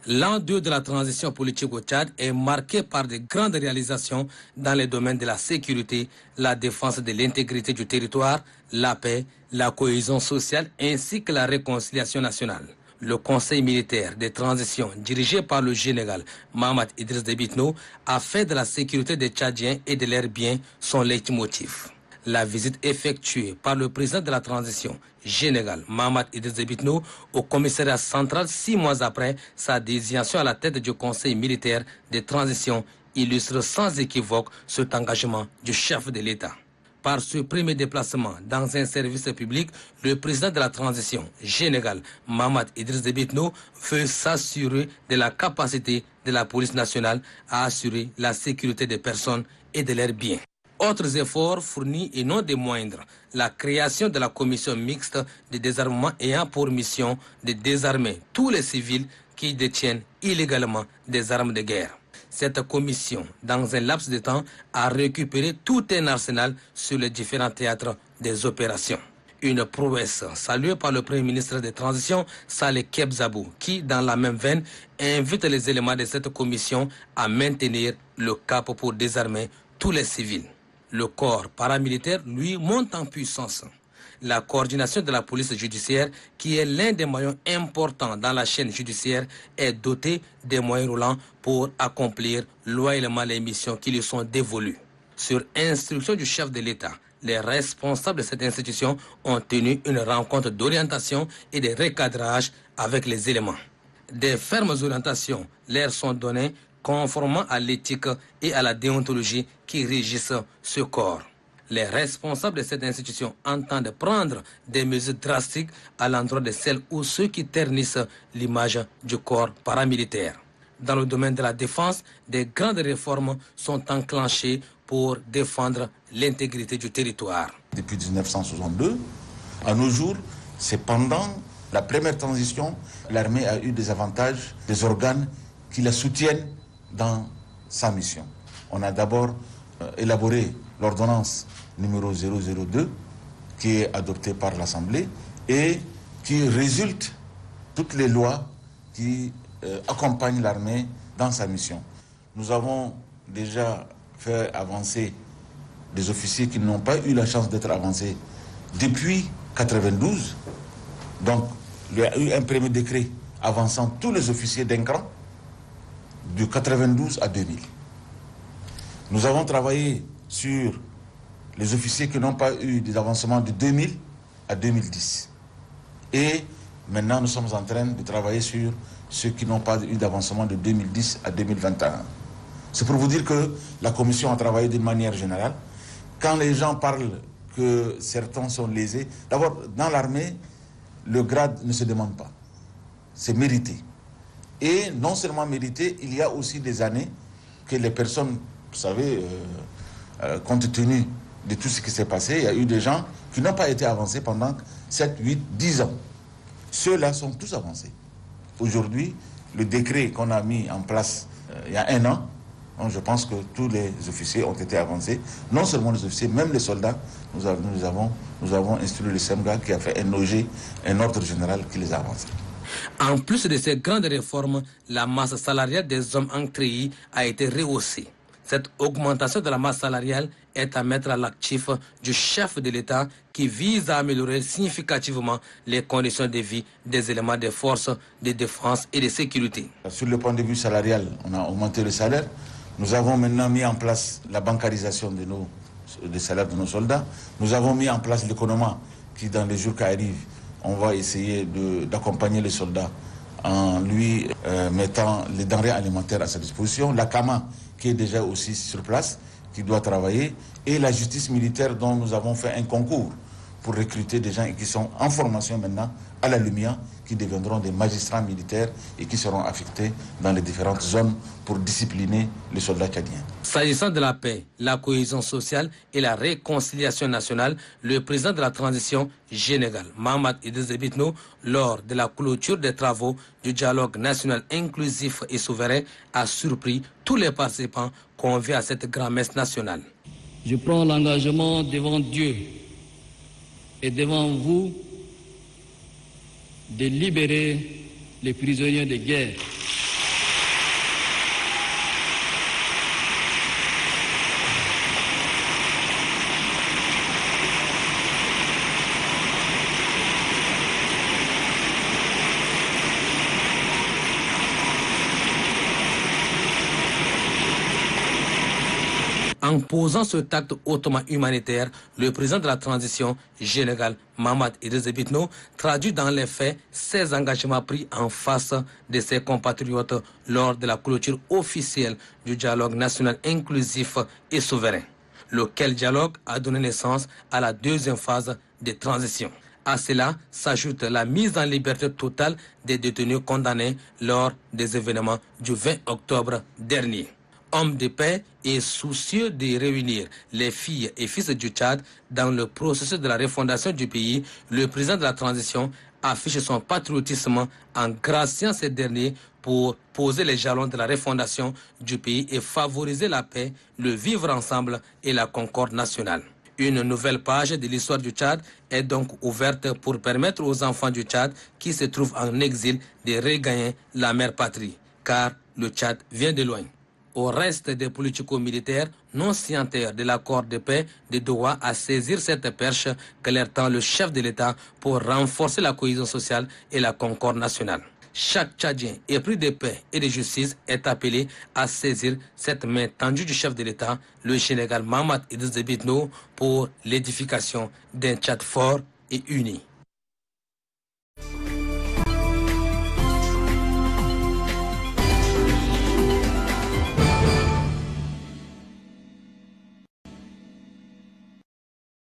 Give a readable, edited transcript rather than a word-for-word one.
L'an 2 de la transition politique au Tchad est marqué par de grandes réalisations dans les domaines de la sécurité, la défense de l'intégrité du territoire, la paix, la cohésion sociale ainsi que la réconciliation nationale. Le Conseil militaire de transition dirigé par le général Mahamat Idriss Déby Itno a fait de la sécurité des Tchadiens et de leurs biens son leitmotiv. La visite effectuée par le président de la transition, général Mahamat Idriss Déby Itno, au commissariat central 6 mois après sa désignation à la tête du Conseil militaire de transition illustre sans équivoque cet engagement du chef de l'État. Par ce premier déplacement dans un service public, le président de la transition, général Mahamat Idriss Déby Itno, veut s'assurer de la capacité de la police nationale à assurer la sécurité des personnes et de leurs biens. Autres efforts fournis et non des moindres, la création de la commission mixte de désarmement ayant pour mission de désarmer tous les civils qui détiennent illégalement des armes de guerre. Cette commission, dans un laps de temps, a récupéré tout un arsenal sur les différents théâtres des opérations. Une prouesse saluée par le Premier ministre de Transition, Saleh Kebzabou, qui, dans la même veine, invite les éléments de cette commission à maintenir le cap pour désarmer tous les civils. Le corps paramilitaire, lui, monte en puissance. La coordination de la police judiciaire, qui est l'un des maillons importants dans la chaîne judiciaire, est dotée des moyens roulants pour accomplir loyalement les missions qui lui sont dévolues. Sur instruction du chef de l'État, les responsables de cette institution ont tenu une rencontre d'orientation et de recadrage avec les éléments. Des fermes orientations leur sont données conformément à l'éthique et à la déontologie qui régissent ce corps. Les responsables de cette institution entendent prendre des mesures drastiques à l'endroit de celles ou ceux qui ternissent l'image du corps paramilitaire. Dans le domaine de la défense, des grandes réformes sont enclenchées pour défendre l'intégrité du territoire. Depuis 1962, à nos jours, c'est pendant la première transition, l'armée a eu des avantages, des organes qui la soutiennent dans sa mission. On a d'abord élaboré l'ordonnance numéro 002 qui est adoptée par l'Assemblée et qui résulte toutes les lois qui accompagnent l'armée dans sa mission. Nous avons déjà fait avancer des officiers qui n'ont pas eu la chance d'être avancés depuis 1992. Donc, il y a eu un premier décret avançant tous les officiers d'un cran de 1992 à 2000. Nous avons travaillé sur les officiers qui n'ont pas eu des avancements de 2000 à 2010. Et maintenant, nous sommes en train de travailler sur ceux qui n'ont pas eu d'avancement de 2010 à 2021. C'est pour vous dire que la commission a travaillé d'une manière générale. Quand les gens parlent que certains sont lésés, d'abord, dans l'armée, le grade ne se demande pas. C'est mérité. Et non seulement mérité, il y a aussi des années que les personnes, vous savez, compte tenu de tout ce qui s'est passé, il y a eu des gens qui n'ont pas été avancés pendant 7, 8, 10 ans. Ceux-là sont tous avancés. Aujourd'hui, le décret qu'on a mis en place il y a 1 an, je pense que tous les officiers ont été avancés. Non seulement les officiers, même les soldats, nous avons instruit le SEMGA qui a fait un OG, un ordre général qui les a avancés. En plus de ces grandes réformes, la masse salariale des hommes en treillis a été rehaussée. Cette augmentation de la masse salariale est à mettre à l'actif du chef de l'État qui vise à améliorer significativement les conditions de vie des éléments des forces de défense et de sécurité. Sur le point de vue salarial, on a augmenté le salaire. Nous avons maintenant mis en place la bancarisation des salaires de nos soldats. Nous avons mis en place l'économie qui, dans les jours qui arrivent, on va essayer d'accompagner les soldats en lui mettant les denrées alimentaires à sa disposition. La CAMA qui est déjà aussi sur place, qui doit travailler, et la justice militaire dont nous avons fait un concours pour recruter des gens qui sont en formation maintenant à la Lumia, qui deviendront des magistrats militaires et qui seront affectés dans les différentes zones pour discipliner les soldats tchadiens. S'agissant de la paix, la cohésion sociale et la réconciliation nationale, le président de la transition, général Mahamat Idriss Déby Itno, lors de la clôture des travaux du dialogue national inclusif et souverain, a surpris tous les participants conviés à cette grand-messe nationale. Je prends l'engagement devant Dieu et devant vous de libérer les prisonniers de guerre En posant ce acte hautement humanitaire, le président de la transition, général Mahamat Idriss Déby Itno, traduit dans les faits ses engagements pris en face de ses compatriotes lors de la clôture officielle du dialogue national inclusif et souverain. Lequel dialogue a donné naissance à la deuxième phase de transition. À cela s'ajoute la mise en liberté totale des détenus condamnés lors des événements du 20 octobre dernier. Homme de paix et soucieux de réunir les filles et fils du Tchad dans le processus de la refondation du pays, le président de la transition affiche son patriotisme en graciant ces derniers pour poser les jalons de la refondation du pays et favoriser la paix, le vivre ensemble et la concorde nationale. Une nouvelle page de l'histoire du Tchad est donc ouverte pour permettre aux enfants du Tchad qui se trouvent en exil de regagner la mère patrie, car le Tchad vient de loin. Au reste des politico-militaires non signataires de l'accord de paix de Doha à saisir cette perche que leur tend le chef de l'État pour renforcer la cohésion sociale et la concorde nationale. Chaque Tchadien épris de paix et de justice est appelé à saisir cette main tendue du chef de l'État, le général Mahamat Idriss Déby Itno, pour l'édification d'un Tchad fort et uni.